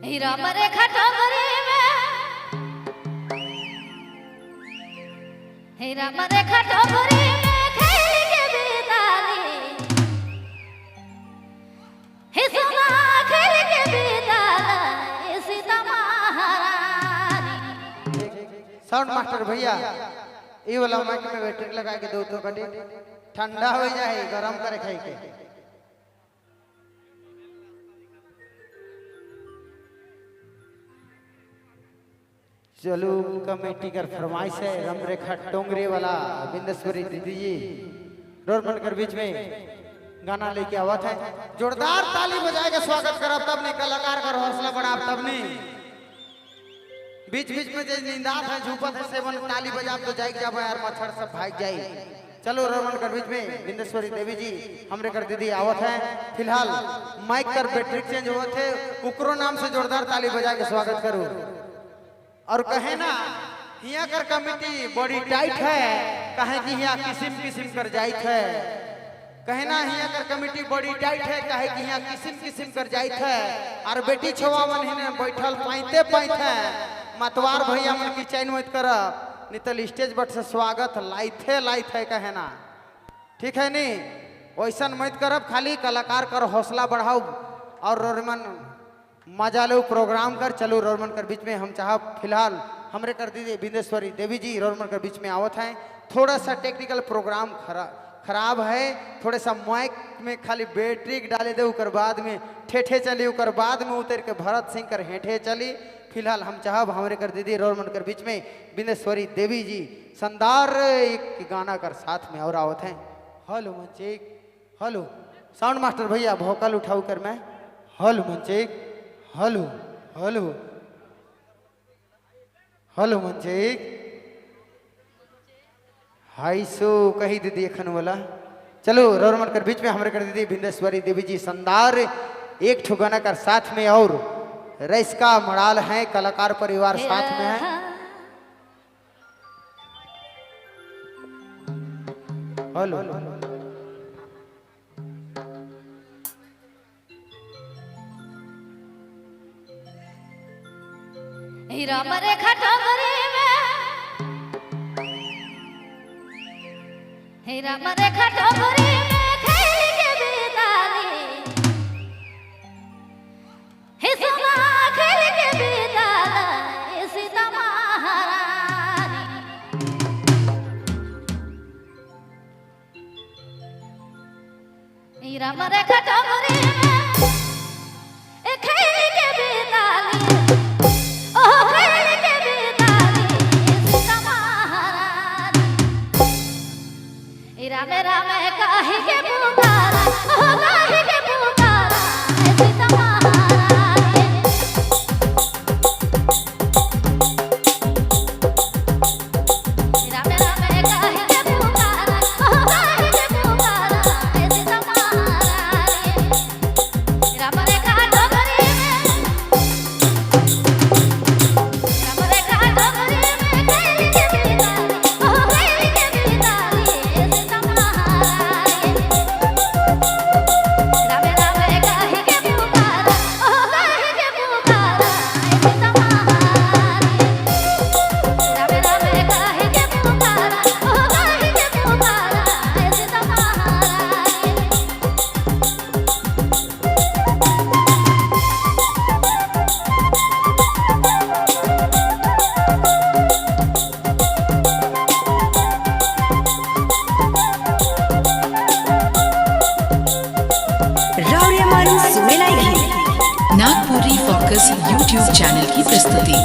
हीरा मरे खटोरी में हीरा मरे खटोरी में खेल के बिताली हे सोना खेल के बिताली सीता महारानी। साउंड मास्टर भैया ये वाला माइक में बैटरी लगा के दो तो कटी ठंडा हो जाए गरम करे खाई के। चलो कमेटी कर फरमाइश है रमरेखा टोंगरे वाला बिंदेश्वरी दीदी जी रोड बनकर बीच में गाना लेके आवत है। जोरदार ताली बजा के स्वागत करब तब नहीं कलाकार का हौसला बढ़ाब तब नहीं बीच बीच में जो निंदात है झूपत है सेवन ताली बजाब तो जाएगी जब यार मच्छर सब भाग जाए। चलो रोड बनकर बीच में बिंदेश्वरी देवी जी हमरे कर दीदी आवत है। फिलहाल माइक कर बैटरी चेंज हुआ थे उकरो नाम से जोरदार ताली बजा के स्वागत करूँ और कहे ना हिया कर कमेटी बड़ी टाइट है कहे कि हिया किस्म किस्म कर जाइत है। कहे ना हिया कर कमेटी बड़ी टाइट है कहे कि हिया किस्म किस्म कर जाइत है और बेटी छवावन हिने बैठल पाइते पाइत है मतवार भैया मन की चैन मत कर नितल स्टेज बट से स्वागत लाइथ है कहे ना ठीक है नी वैसा मत करब खाली कलाकार कर हौसला बढ़ाओ और रोरमन मजा लो प्रोग्राम कर। चलो रोरमन कर बीच में हम चाह फिलहाल हमरे कर दीजिए बिंदेश्वरी देवी जी रोरमन कर बीच में आवत हैं। थोड़ा सा टेक्निकल प्रोग्राम खराब है थोड़ा सा माइक में खाली बैटरी डाले दे उकर बाद में ठेठे चली उकर बाद में उतर के भरत सिंह कर हेठे चली। फिलहाल हम चाहब हमरे कर दीजिए रोरमन कर बीच में बिंदेश्वरी देवी जी शानदार एक गाना कर साथ में और आवत हैं। हेलो मंचेक हेलो साउंड मास्टर भैया भोकल उठाऊ कर मैं हेलो मंचेक हेलो हेलो हेलो मंचेक हाई सो कही दीदी अखन वाला। चलो रोरमन कर बीच में हमारे कर दीदी बिंदेश्वरी देवी जी शानदार एक ठो गाना कर साथ में और रईस का मड़ाल है कलाकार परिवार साथ में है। हेलो हीरा मरे खटोरी में हीरा मरे खटोरी में खेल के बिताली हे सोना खेल के बिताली सीता महारानी। हीरा मरे खटोरी में खेल के बिताली राम राम काहे के पुकारा ओ काहे के पुकारा सीता महारानी। राम राम काहे के पुकारा ओ काहे के पुकारा सीता महारानी। राम रेखा डोगरी में राम रेखा डोगरी में खेल के बिताली ओ खेल के बिताली सीता महारानी। राम राम काहे के पुकारा ओ काहे के पुकारा सीता महारानी। राम राम काहे के पुकारा ओ काहे के पुकारा सीता राउरियामारू सुमेलाई नागपुरी फोकस यूट्यूब चैनल की प्रस्तुति।